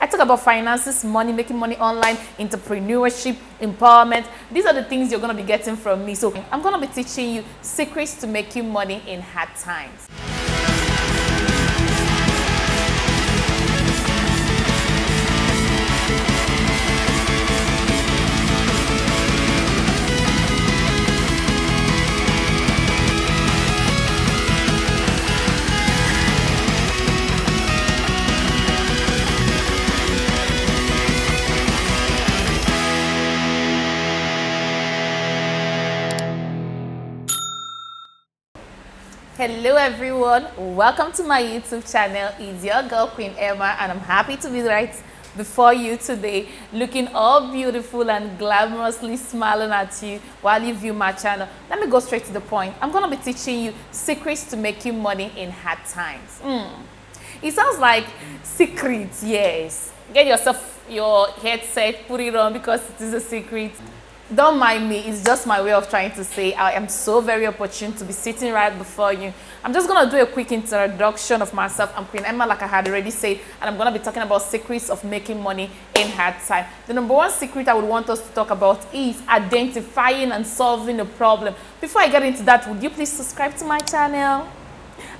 I talk about finances, money, making money online, entrepreneurship, empowerment. These are the things you're going to be getting from me. So I'm going to be teaching you secrets to making money in hard times. Hello everyone, welcome to my YouTube channel. It's your girl Queen Emma and I'm happy to be right before you today, looking all beautiful and glamorously smiling at you while you view my channel. Let me go straight to the point. I'm going to be teaching you secrets to making money in hard times. It sounds like secrets, yes. Get yourself your headset, put it on because it is a secret. Don't mind me, it's just my way of trying to say I am so very opportune to be sitting right before you. I'm just going to do a quick introduction of myself. I'm Queen Emma, like I had already said, and I'm going to be talking about secrets of making money in hard time. The number one secret I would want us to talk about is identifying and solving a problem. Before I get into that, would you please subscribe to my channel?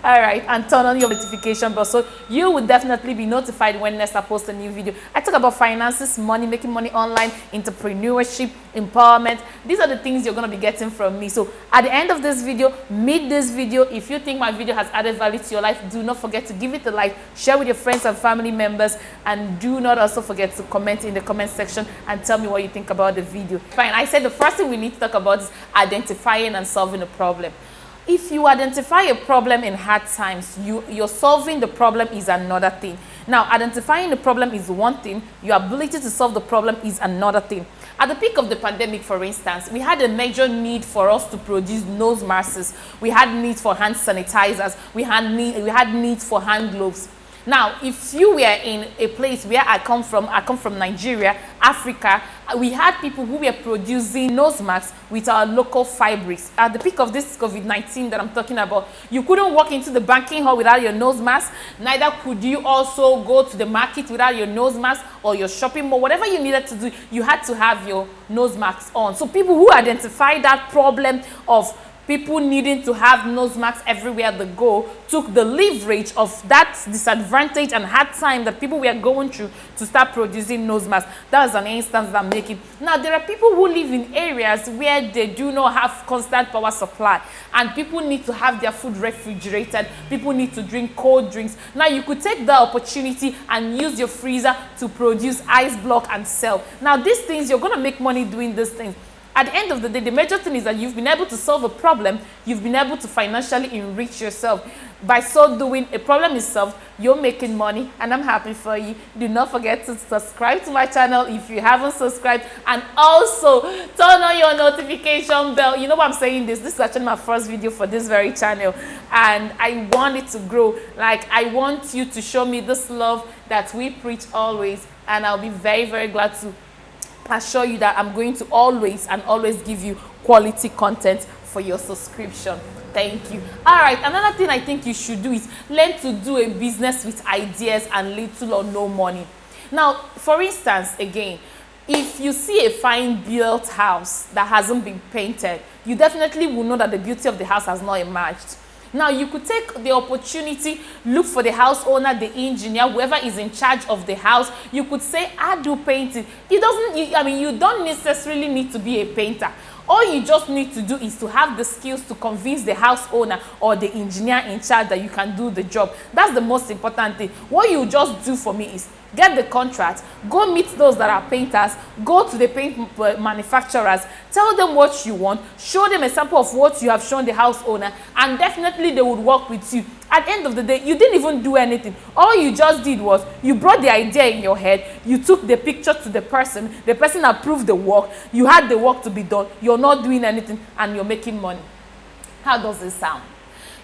All right, and turn on your notification bell so you will definitely be notified when next I post a new video. I talk about finances, money, making money online, entrepreneurship, empowerment. These are the things you're going to be getting from me. So at the end of this video, mid this video, if you think my video has added value to your life, do not forget to give it a like, share with your friends and family members, and do not also forget to comment in the comment section and tell me what you think about the video. Fine, I said the first thing we need to talk about is identifying and solving a problem. If you identify a problem in hard times, you're solving the problem is another thing. Now, identifying the problem is one thing, your ability to solve the problem is another thing. At the peak of the pandemic, for instance, we had a major need for us to produce nose masks. We had needs for hand sanitizers. We had needs for hand gloves. Now, if you were in a place where I come from Nigeria, Africa, we had people who were producing nose masks with our local fabrics. At the peak of this COVID-19 that I'm talking about, you couldn't walk into the banking hall without your nose mask. Neither could you also go to the market without your nose mask or your shopping mall. Whatever you needed to do, you had to have your nose masks on. So people who identified that problem of people needing to have nose masks everywhere they go took the leverage of that disadvantage and hard time that people were going through to start producing nose masks. That is an instance that I'm making. Now, there are people who live in areas where they do not have constant power supply and people need to have their food refrigerated. People need to drink cold drinks. Now, you could take the opportunity and use your freezer to produce ice block and sell. Now, these things, you're going to make money doing these things. At the end of the day, the major thing is that you've been able to solve a problem, you've been able to financially enrich yourself. By so doing, a problem is solved, you're making money, and I'm happy for you. Do not forget to subscribe to my channel if you haven't subscribed, and also turn on your notification bell. You know why I'm saying this? This is actually my first video for this very channel, and I want it to grow. Like, I want you to show me this love that we preach always, and I'll be very, very glad to assure you that I'm going to always give you quality content for your subscription. Thank you. All right, another thing I think you should do is learn to do a business with ideas and little or no money. Now, for instance, again, if you see a fine built house that hasn't been painted, you definitely will know that the beauty of the house has not emerged. Now, you could take the opportunity, look for the house owner, the engineer, whoever is in charge of the house. You could say, I do painting. You don't necessarily need to be a painter. All you just need to do is to have the skills to convince the house owner or the engineer in charge that you can do the job. That's the most important thing. What you just do for me is get the contract, go meet those that are painters, go to the paint manufacturers, tell them what you want, show them a sample of what you have shown the house owner, and definitely they would work with you. At the end of the day, you didn't even do anything. All you just did was you brought the idea in your head, you took the picture to the person approved the work, you had the work to be done, you're not doing anything, and you're making money. How does this sound?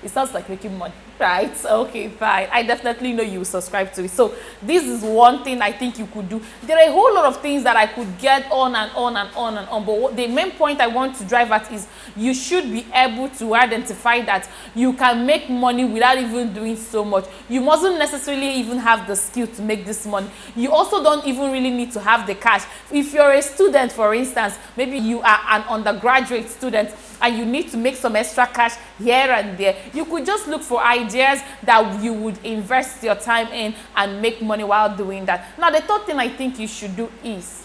It sounds like making money, right? Okay, fine. I definitely know you subscribe to it. So this is one thing I think you could do. There are a whole lot of things that I could get on and on and on and on, but the main point I want to drive at is you should be able to identify that you can make money without even doing so much. You mustn't necessarily even have the skill to make this money. You also don't even really need to have the cash. If you're a student, for instance, maybe you are an undergraduate student and you need to make some extra cash here and there, you could just look for ideas that you would invest your time in and make money while doing that. Now, the third thing I think you should do is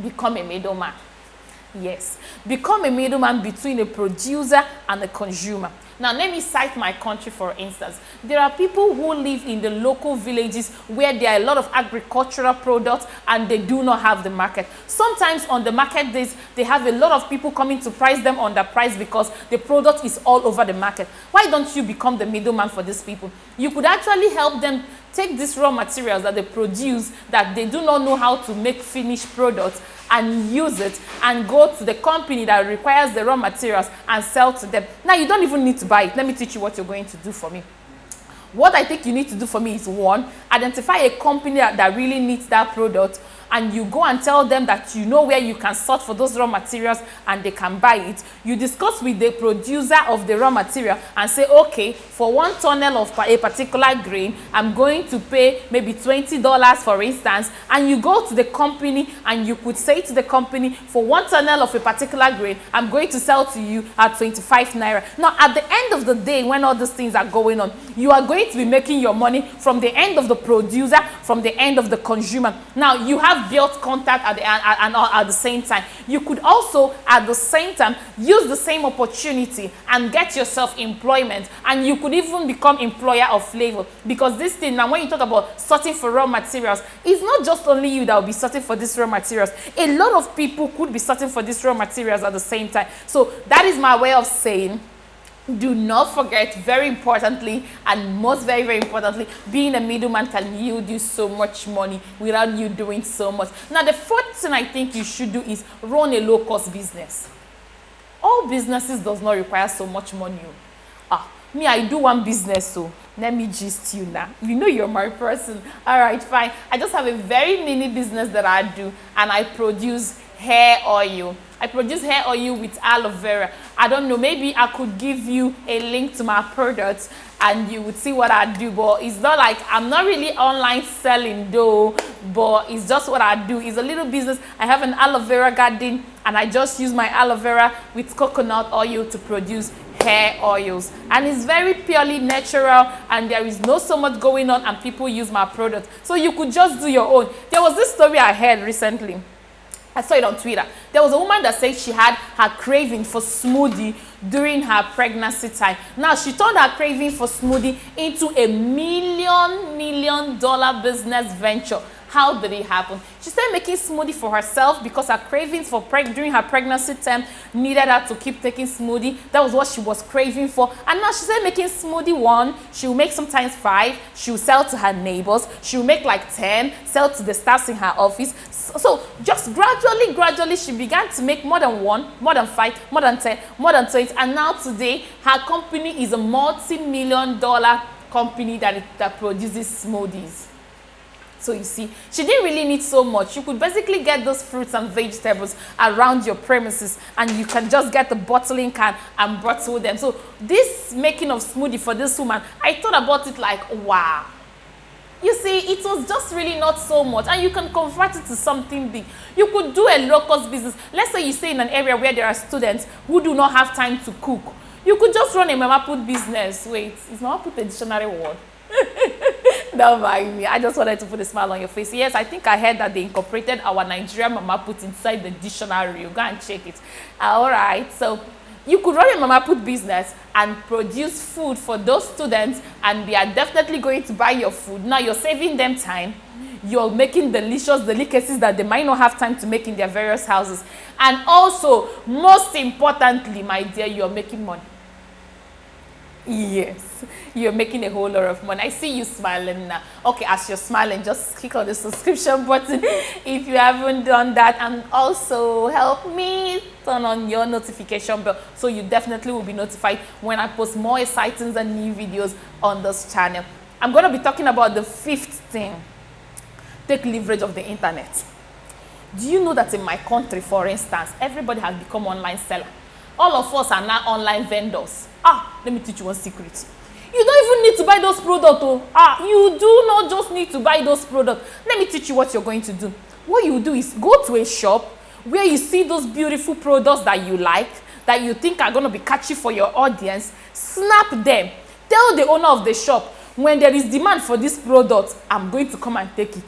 become a middleman. Yes, become a middleman between a producer and a consumer. Now, let me cite my country, for instance. There are people who live in the local villages where there are a lot of agricultural products and they do not have the market. Sometimes on the market days, they have a lot of people coming to price them underpriced because the product is all over the market. Why don't you become the middleman for these people? You could actually help them take these raw materials that they produce that they do not know how to make finished products and use it and go to the company that requires the raw materials and sell to them. Now, you don't even need to buy it. Let me teach you what you're going to do for me. What I think you need to do for me is, one, identify a company that really needs that product, and you go and tell them that you know where you can sort for those raw materials and they can buy it. You discuss with the producer of the raw material and say, okay, for 1 tunnel of a particular grain, I'm going to pay maybe $20, for instance, and you go to the company and you could say to the company, for 1 tunnel of a particular grain, I'm going to sell to you at 25 naira. Now, at the end of the day, when all these things are going on, you are going to be making your money from the end of the producer, from the end of the consumer. Now, you have built contact at the same time. You could also, at the same time, use the same opportunity and get yourself employment, and you could even become employer of flavor, because this thing, now when you talk about sorting for raw materials, it's not just only you that will be sorting for these raw materials. A lot of people could be sorting for these raw materials at the same time. So that is my way of saying, do not forget, very importantly, and most very importantly, being a middleman can yield you so much money without you doing so much. Now, the fourth thing I think you should do is run a low-cost business. All businesses does not require so much money. Me, I do one business, so let me gist you now. You know you're my person. All right, fine. I just have a very mini business that I do, and I produce hair oil. I produce hair oil with aloe vera. I don't know, maybe I could give you a link to my products and you would see what I do, but it's not like, I'm not really online selling though, but it's just what I do. It's a little business. I have an aloe vera garden and I just use my aloe vera with coconut oil to produce hair oils, and it's very purely natural and there is no so much going on, and people use my product, so you could just do your own. There was this story I heard recently. I saw it on Twitter. There was a woman that said she had her craving for smoothie during her pregnancy time. Now, she turned her craving for smoothie into a million dollar business venture. How did it happen? She started making smoothie for herself because her cravings for during her pregnancy time needed her to keep taking smoothie. That was what she was craving for. And now she started making smoothie 1. She will make sometimes 5. She will sell to her neighbors. She will make like 10, sell to the staffs in her office. So just gradually, she began to make more than 1, more than 5, more than 10, more than 20. And now today, her company is a multi-million-dollar company that produces smoothies. So you see, she didn't really need so much. You could basically get those fruits and vegetables around your premises, and you can just get the bottling can and bottle them. So this making of smoothie for this woman, I thought about it like, wow. You see, it was just really not so much, and you can convert it to something big. You could do a low-cost business. Let's say you stay in an area where there are students who do not have time to cook. You could just run a mama put business. Wait, is mama put a dictionary word? Don't mind me. I just wanted to put a smile on your face. Yes, I think I heard that they incorporated our Nigerian mama put inside the dictionary. You go and check it. All right. So you could run a mama put business and produce food for those students, and they are definitely going to buy your food. Now you're saving them time. You're making delicious delicacies that they might not have time to make in their various houses. And also, most importantly, my dear, you're making money. Yes, you're making a whole lot of money. I see you smiling now. Okay, as you're smiling, just click on the subscription button if you haven't done that, and also help me turn on your notification bell so you definitely will be notified when I post more exciting and new videos on this channel. I'm going to be talking about the 5th thing. Take leverage of the internet. Do you know that in my country, for instance, everybody has become online seller? All of us are now online vendors. Let me teach you one secret. You don't even need to buy those products. You do not just need to buy those products. Let me teach you what you're going to do. What you do is go to a shop where you see those beautiful products that you like, that you think are going to be catchy for your audience. Snap them. Tell the owner of the shop, when there is demand for this product, I'm going to come and take it.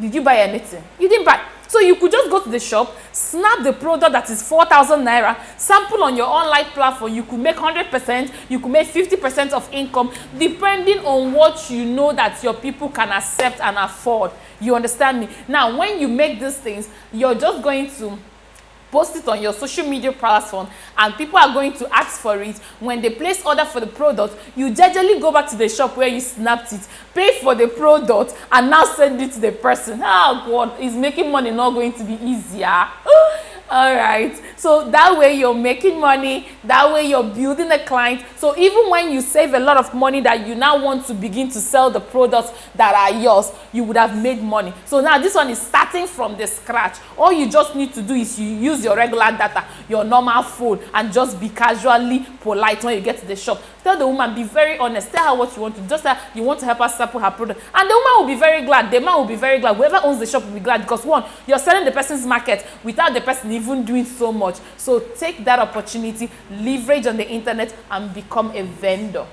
Did you buy anything? You didn't buy. So you could just go to the shop, snap the product that is 4,000 naira, sample on your online platform. You could make 100%, you could make 50% of income, depending on what you know that your people can accept and afford. You understand me? Now, when you make these things, you're just going to post it on your social media platform, and people are going to ask for it. When they place order for the product, you generally go back to the shop where you snapped it, pay for the product, and now send it to the person. Oh God, is making money not going to be easier? All right, so that way you're making money, that way you're building a client. So even when you save a lot of money that you now want to begin to sell the products that are yours, you would have made money. So now this one is starting from the scratch. All you just need to do is you use your regular data, your normal phone, and just be casually polite when you get to the shop. Tell the woman, be very honest, tell her what you want to, just tell her you want to help her sample her product, and the woman will be very glad, the man will be very glad, whoever owns the shop will be glad, because one, you're selling the person's market without the person even doing so much. So take that opportunity, leverage on the internet, and become a vendor.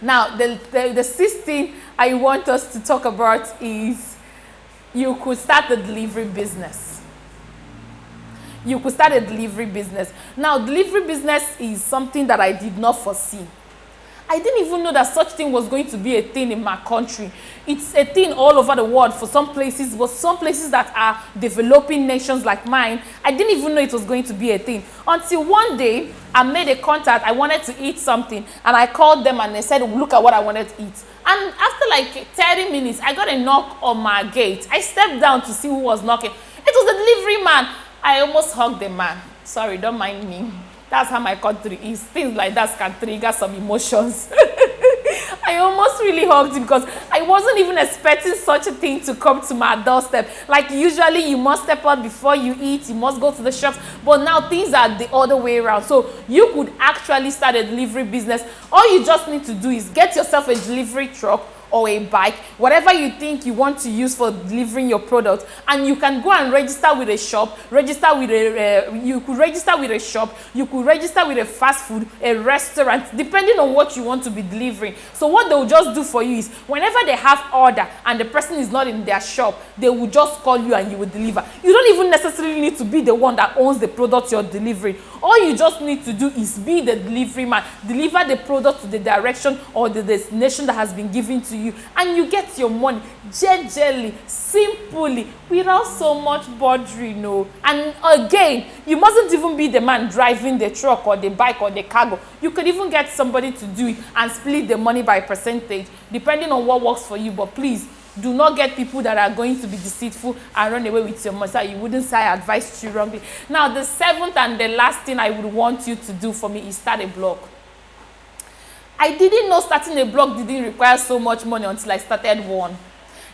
Now, the 6th thing I want us to talk about is you could start a delivery business. You could start a delivery business. Now, delivery business is something that I did not foresee. I didn't even know that such thing was going to be a thing in my country. It's a thing all over the world for some places, but some places that are developing nations like mine, I didn't even know it was going to be a thing. Until one day, I made a contact. I wanted to eat something, and I called them, and they said, look at what I wanted to eat. And after like 30 minutes, I got a knock on my gate. I stepped down to see who was knocking. It was the delivery man. I almost hugged the man. Sorry, don't mind me. That's how my country is. Things like that can trigger some emotions. I almost really hugged him because I wasn't even expecting such a thing to come to my doorstep. Like usually you must step out before you eat, you must go to the shops, but now things are the other way around. So you could actually start a delivery business. All you just need to do is get yourself a delivery truck or a bike, whatever you think you want to use for delivering your product, and you can go and register with a shop, you could register with a shop, you could register with a fast food, a restaurant, depending on what you want to be delivering. So what they will just do for you is, whenever they have order and the person is not in their shop, they will just call you and you will deliver. You don't even necessarily need to be the one that owns the product you're delivering. All you just need to do is be the delivery man, deliver the product to the direction or the destination that has been given to you, and you get your money gently, simply, without so much bothering. And again, you mustn't even be the man driving the truck or the bike or the cargo. You could even get somebody to do it and split the money by percentage, depending on what works for you. But please, do not get people that are going to be deceitful and run away with your money so you wouldn't say I advised you wrongly. Now, the 7th and the last thing I would want you to do for me is start a blog. I didn't know starting a blog didn't require so much money until I started one.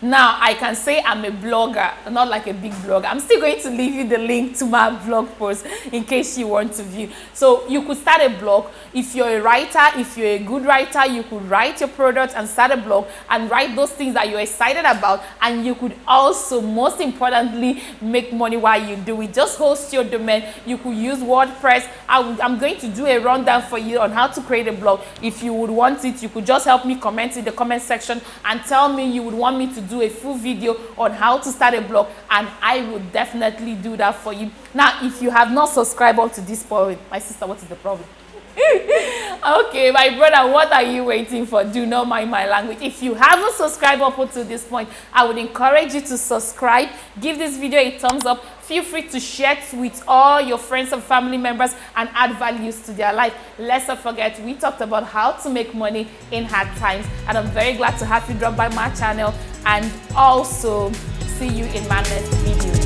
Now, I can say I'm a blogger, not like a big blogger. I'm still going to leave you the link to my blog post in case you want to view. So you could start a blog. If you're a writer, if you're a good writer, you could write your product and start a blog and write those things that you're excited about. And you could also, most importantly, make money while you do it. Just host your domain. You could use WordPress. I'm going to do a rundown for you on how to create a blog. If you would want it, you could just help me comment in the comment section and tell me you would want me to do a full video on how to start a blog, and I would definitely do that for you. Now, if you have not subscribed up to this point, my sister, what is the problem? Okay, my brother, what are you waiting for? Do not mind my language. If you haven't subscribed up to this point, I would encourage you to subscribe. Give this video a thumbs up. Feel free to share it with all your friends and family members and add values to their life. Let's not forget, we talked about how to make money in hard times, and I'm very glad to have you drop by my channel, and also see you in my next video.